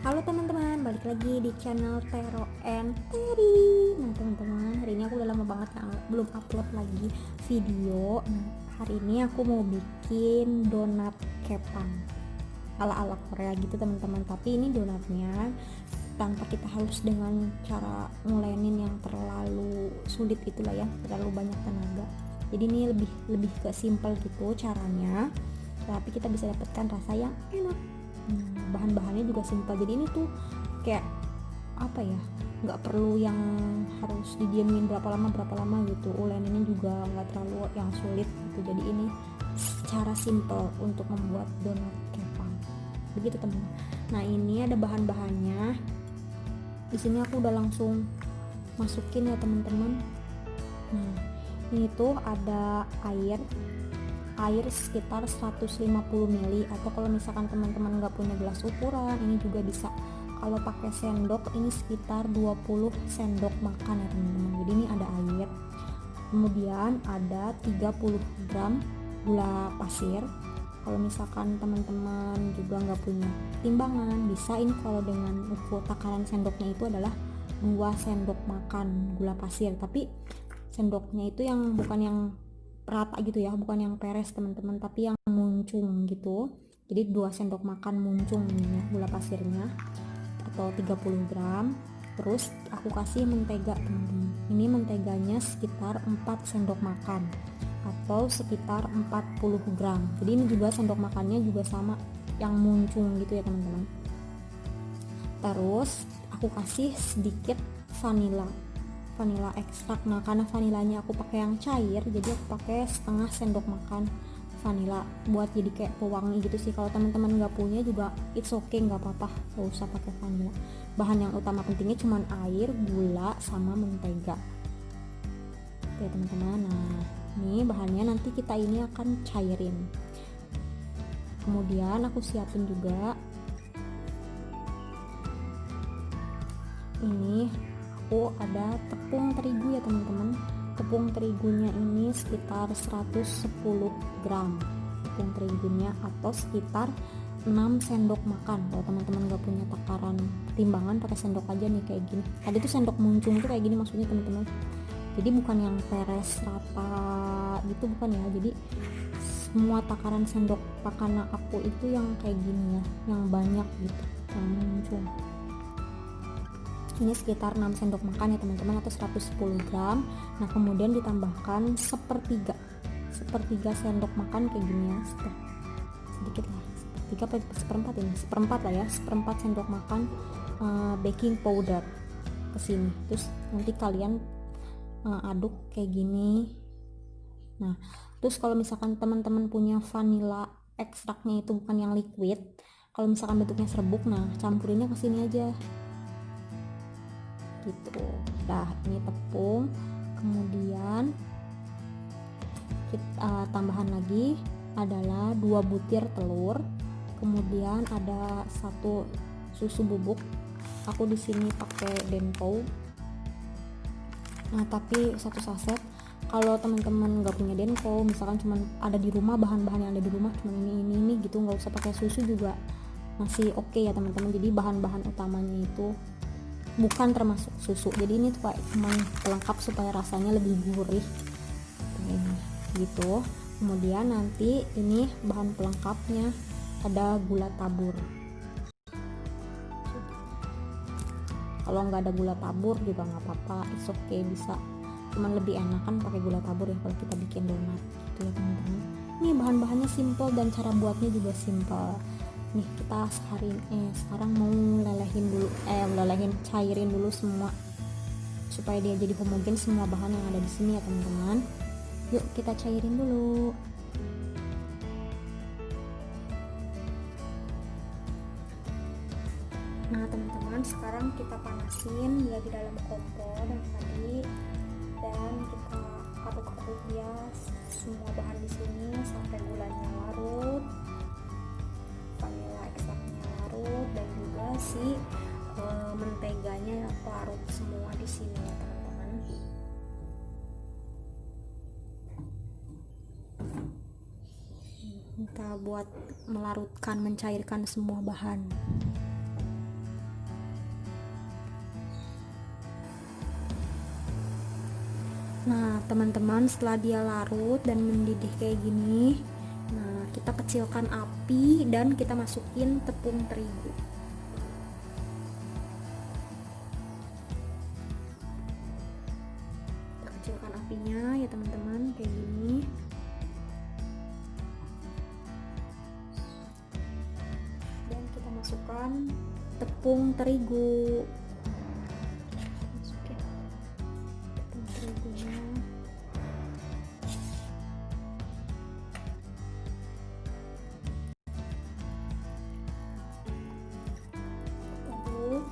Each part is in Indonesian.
Halo teman-teman, balik lagi di channel Tero and Terry. Nah teman-teman, hari ini aku udah lama banget belum upload lagi video. Nah hari ini aku mau bikin donat kepang ala-ala Korea gitu teman-teman. Tapi ini donatnya tanpa kita halus dengan cara ngulenin yang terlalu sulit itulah ya, terlalu banyak tenaga. Jadi ini lebih ke simple gitu caranya, tapi kita bisa dapatkan rasa yang enak. Bahan-bahannya juga simpel, jadi ini tuh kayak apa ya, nggak perlu yang harus didiamin berapa lama gitu, uleninnya juga nggak terlalu yang sulit gitu. Jadi ini cara simple untuk membuat donat kepang begitu teman. Nah ini ada bahan-bahannya di sini, aku udah langsung masukin ya teman-teman. Nah ini tuh ada air sekitar 150 ml, atau kalau misalkan teman-teman nggak punya gelas ukuran ini juga bisa. Kalau pakai sendok ini sekitar 20 sendok makan ya teman-teman. Jadi ini ada air, kemudian ada 30 gram gula pasir. Kalau misalkan teman-teman juga nggak punya timbangan, bisa ini kalau dengan ukur takaran sendoknya itu adalah 2 sendok makan gula pasir, tapi sendoknya itu yang bukan yang rata gitu ya, bukan yang peres teman-teman, tapi yang muncung gitu. Jadi 2 sendok makan muncung ini ya gula pasirnya, atau 30 gram. Terus aku kasih mentega teman-teman, ini menteganya sekitar 4 sendok makan atau sekitar 40 gram. Jadi ini juga sendok makannya juga sama yang muncung gitu ya teman-teman. Terus aku kasih sedikit vanila ekstrak. Nah karena vanilanya aku pakai yang cair, jadi aku pakai setengah sendok makan vanila buat jadi kayak pewangi gitu sih. Kalau teman-teman nggak punya juga it's okay, nggak apa-apa, nggak usah pakai vanila. Bahan yang utama pentingnya cuma air, gula, sama mentega. Oke teman-teman, nah ini bahannya nanti kita ini akan cairin. Kemudian aku siapin juga ini, aku ada tepung terigu ya teman-teman. Tepung terigunya ini sekitar 110 gram tepung terigunya, atau sekitar 6 sendok makan. Kalau teman-teman gak punya takaran timbangan, pakai sendok aja nih kayak gini. Tadi tuh sendok muncung tuh kayak gini maksudnya teman-teman, jadi bukan yang peres rata gitu, bukan ya. Jadi semua takaran sendok makan aku itu yang kayak gini ya, yang banyak gitu, yang muncung. Ini sekitar 6 sendok makan ya teman-teman, atau 110 gram. Nah kemudian ditambahkan sepertiga sendok makan kayak gini ya, sedikit lah, seperempat lah ya, seperempat sendok makan baking powder ke sini. Terus nanti kalian aduk kayak gini. Nah terus kalau misalkan teman-teman punya vanilla ekstraknya itu bukan yang liquid, kalau misalkan bentuknya serbuk, nah campurinnya ke sini aja gitu. Nah ini tepung, kemudian kita tambahan lagi adalah 2 butir telur, kemudian ada 1 susu bubuk. Aku di sini pakai Denko. Nah tapi 1 saset. Kalau teman-teman nggak punya Denko, misalkan cuman ada di rumah, bahan-bahan yang ada di rumah cuman ini gitu, nggak usah pakai susu juga masih oke ya teman-teman. Jadi bahan-bahan utamanya itu bukan termasuk susu, jadi ini tuh kayak cuman pelengkap supaya rasanya lebih gurih gitu. Kemudian nanti ini bahan pelengkapnya ada gula tabur. Kalau nggak ada gula tabur juga nggak apa-apa, it's okay, bisa, cuman lebih enakan pakai gula tabur ya kalau kita bikin donat gitu ya teman-teman. Ini bahan-bahannya simple dan cara buatnya juga simple. Nih kita sekarang mau cairin dulu semua supaya dia jadi homogen semua bahan yang ada di sini ya teman-teman. Yuk kita cairin dulu. Nah teman-teman, sekarang kita panasin dia di dalam kompor yang tadi, dan kita aduk-aduk ya semua bahan di sini sampai gulanya larut, vanilla ekstraknya larut, dan juga si menteganya larut semua di sini ya teman-teman. Kita buat melarutkan, mencairkan semua bahan. Nah teman-teman, setelah dia larut dan mendidih kayak gini, nah kita kecilkan api dan kita masukin tepung terigu. Kita kecilkan apinya ya teman-teman, kayak gini. Dan kita masukkan tepung terigu. Masukin tepung terigunya. Lalu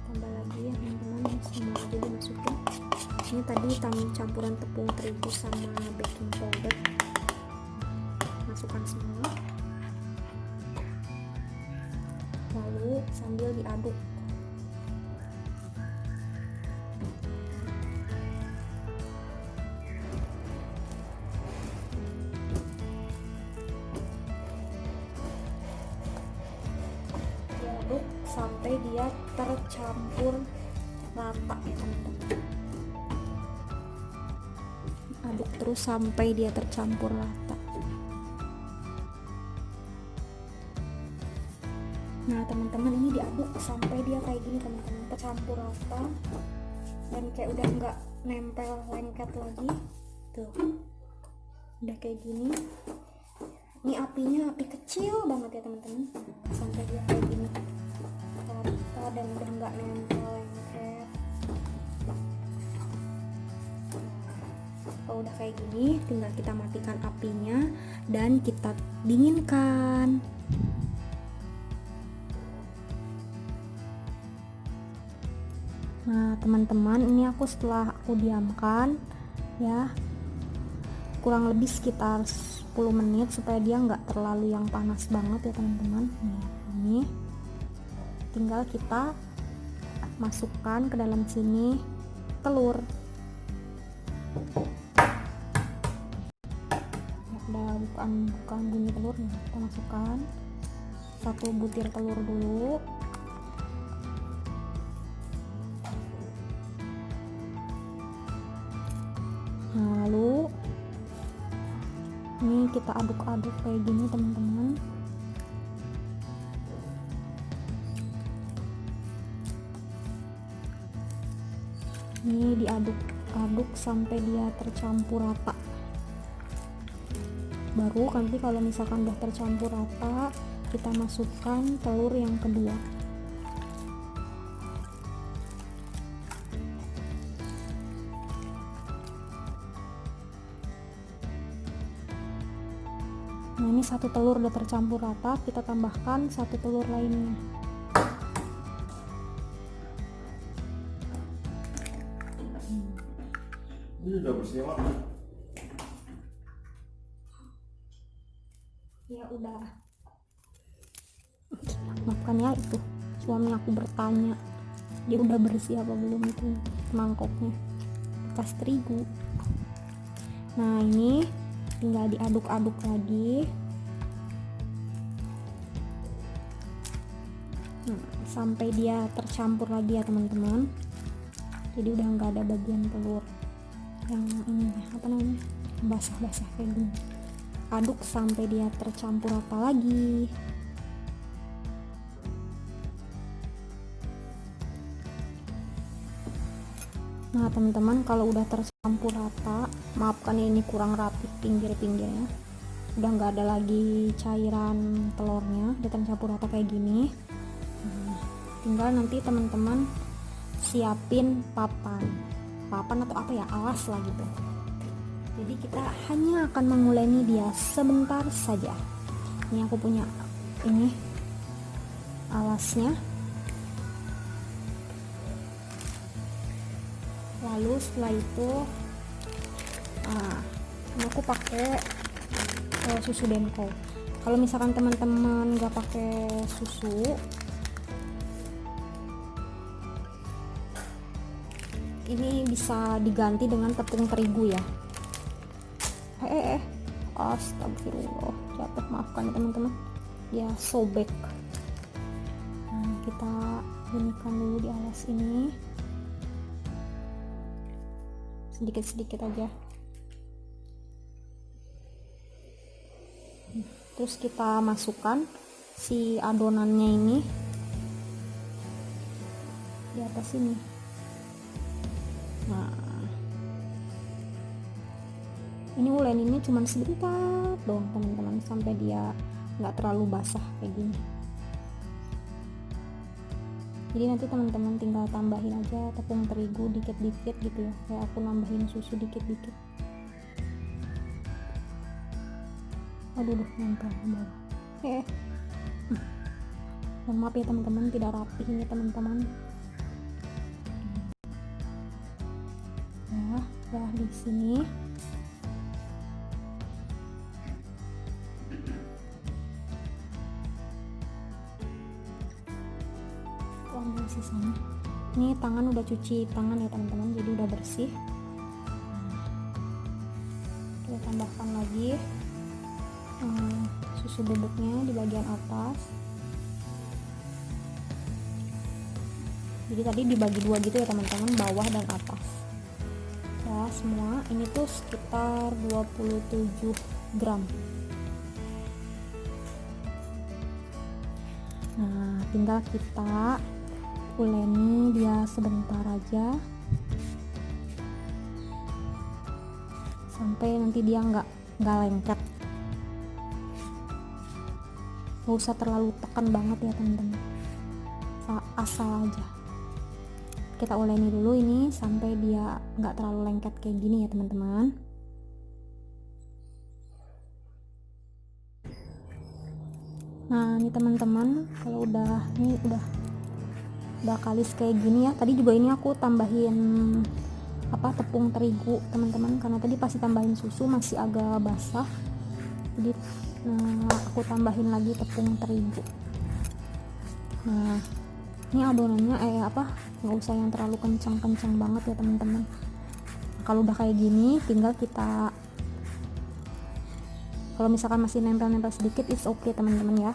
tambah lagi ya teman-teman, semua aja dimasukin. Ini tadi campuran tepung terigu sama baking powder, masukkan semua, lalu sambil diaduk. Diaduk sampai dia tercampur rata ya teman-teman. Aduk terus sampai dia tercampur rata. Nah teman-teman, ini diaduk sampai dia kayak gini teman-teman, tercampur rata dan kayak udah nggak nempel lengket lagi tuh, udah kayak gini. Ini apinya api kecil banget ya teman-teman, sampai dia kayak gini rata dan udah nggak nempel lengket. Kalau udah kayak gini, tinggal kita matikan apinya dan kita dinginkan. Nah teman-teman, ini aku setelah aku diamkan ya kurang lebih sekitar 10 menit supaya dia nggak terlalu yang panas banget ya teman-teman. Ini tinggal kita masukkan ke dalam sini telur. Ada bukan bunyi telur nih, kita masukkan 1 butir telur dulu. Nah, lalu ini kita aduk-aduk kayak gini teman-teman. Ini diaduk-aduk sampai dia tercampur rata. Baru nanti kalau misalkan udah tercampur rata, kita masukkan telur yang kedua. Nah ini 1 telur udah tercampur rata, kita tambahkan 1 telur lainnya. Ini udah bersih mak? Ya udah. Maafkan ya, itu suami aku bertanya dia udah bersih apa belum itu mangkoknya bekas terigu. Nah ini tinggal diaduk-aduk lagi. Sampai dia tercampur lagi ya teman-teman. Jadi udah nggak ada bagian telur yang ini apa namanya basah-basah kayak gini. Aduk sampai dia tercampur rata lagi. Nah teman-teman, kalau udah tercampur rata, maafkan ini kurang rapi pinggir-pinggirnya, udah nggak ada lagi cairan telurnya, udah tercampur rata kayak gini. Tinggal nanti teman-teman siapin papan atau apa ya, alas lah gitu. Jadi kita hanya akan menguleni dia sebentar saja. Ini aku punya ini alasnya. Lalu setelah itu aku pakai susu Denko. Kalau misalkan teman-teman nggak pakai susu, ini bisa diganti dengan tepung terigu ya. Astagfirullah, jatuh, maafkan ya teman-teman, ya sobek. Nah, kita ginikan dulu di alas ini. sedikit-sedikit aja. Terus kita masukkan si adonannya ini di atas ini. Nah, ini ulen ini cuman sebentar dong teman-teman, sampai dia nggak terlalu basah kayak gini. Jadi nanti teman-teman tinggal tambahin aja tepung terigu dikit-dikit gitu ya, kayak aku nambahin susu dikit-dikit. Aduh, nempel ke bawah. Mohon maaf ya teman-teman, tidak rapi ini teman-teman. Nah, di sini. Aku ambil sisanya. Ini tangan udah cuci tangan ya teman-teman, jadi udah bersih. Kita tambahkan lagi susu bubuknya di bagian atas. Jadi tadi dibagi dua gitu ya teman-teman, bawah dan atas ya semua. Ini tuh sekitar 27 gram. Nah, tinggal kita uleni dia sebentar aja sampai nanti dia nggak lengket. Gak usah terlalu tekan banget ya teman-teman, asal aja kita uleni dulu ini sampai dia nggak terlalu lengket kayak gini ya teman-teman. Nah ini teman-teman, kalau udah kalis kayak gini ya. Tadi juga ini aku tambahin tepung terigu teman-teman, karena tadi pasti tambahin susu masih agak basah, jadi aku tambahin lagi tepung terigu. Nah ini adonannya nggak usah yang terlalu kencang banget ya teman-teman. Kalau udah kayak gini tinggal kita, kalau misalkan masih nempel sedikit it's okay teman-teman ya,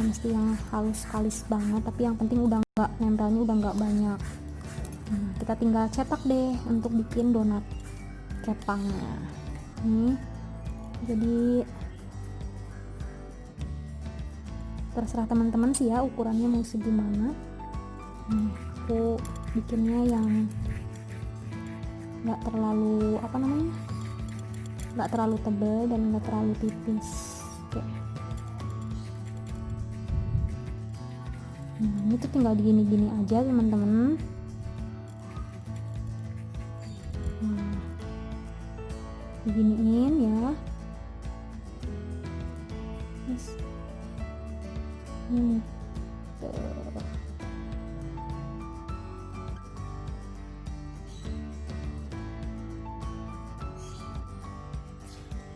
mesti yang halus kalis banget, tapi yang penting udah nggak nempelnya, udah nggak banyak. Nah, kita tinggal cetak deh untuk bikin donat kepangnya. Nih jadi terserah teman-teman sih ya ukurannya mau segimana. Aku bikinnya yang nggak terlalu nggak terlalu tebal dan nggak terlalu tipis. Oke. Nah, ini tuh tinggal digini-gini aja teman-teman. Nah, diginiin ya. Yes. Tuh.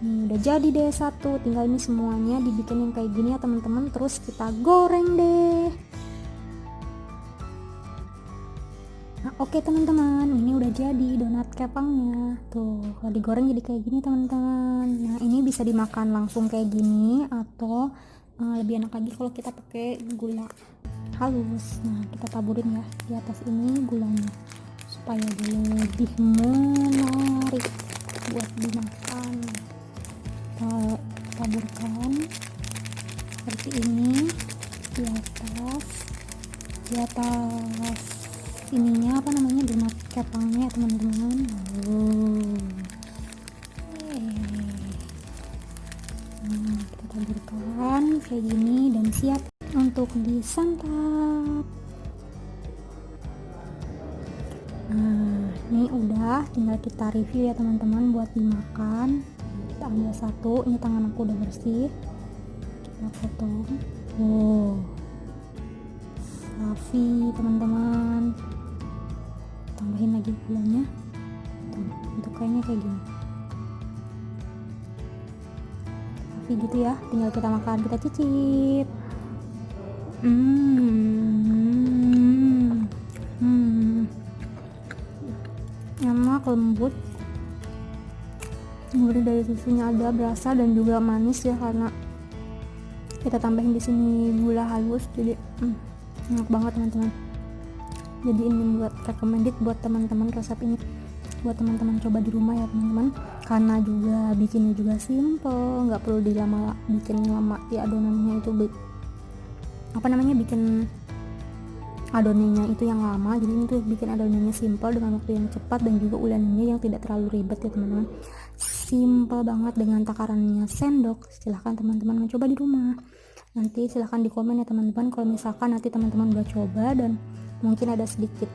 Udah jadi deh satu, tinggal ini semuanya dibikin yang kayak gini ya teman-teman, terus kita goreng deh. Nah oke teman-teman, ini udah jadi donat kepangnya tuh. Kalau digoreng jadi kayak gini teman-teman. Nah ini bisa dimakan langsung kayak gini, atau lebih enak lagi kalau kita pakai gula halus. Nah kita taburin ya di atas ini gulanya supaya dia lebih menarik buat dimakan. Kita taburkan seperti ini di atas ininya donat kepangnya teman-teman. Kita taburkan kayak gini dan siap untuk disantap. Nah ini udah, tinggal kita review ya teman-teman buat dimakan. Kita ambil satu, ini tangan aku udah bersih, kita potong. Fluffy teman-teman, tambahin lagi gulanya tuh, untuk kayaknya kayak gini fluffy gitu ya. Tinggal kita makan, kita cicip. Enak, lembut, gurih dari susunya ada berasa, dan juga manis ya karena kita tambahin di sini gula halus, jadi enak banget teman-teman. Jadi ini buat recommended buat teman-teman resep ini. buat teman-teman coba di rumah ya teman-teman, karena juga bikinnya juga simple, nggak perlu bikin lama ya adonannya itu bikin adonannya itu yang lama. Jadi ini tuh bikin adonannya simple dengan waktu yang cepat dan juga uleninnya yang tidak terlalu ribet ya teman-teman. Simple banget dengan takarannya sendok. Silahkan teman-teman mencoba di rumah. Nanti silahkan di komen ya teman-teman kalau misalkan nanti teman-teman udah coba dan mungkin ada sedikit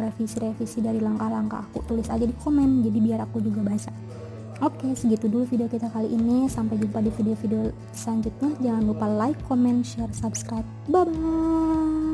revisi-revisi dari langkah-langkah aku, tulis aja di komen jadi biar aku juga baca. Oke, segitu dulu video kita kali ini. Sampai jumpa di video-video selanjutnya. Jangan lupa like, comment, share, subscribe. Bye bye.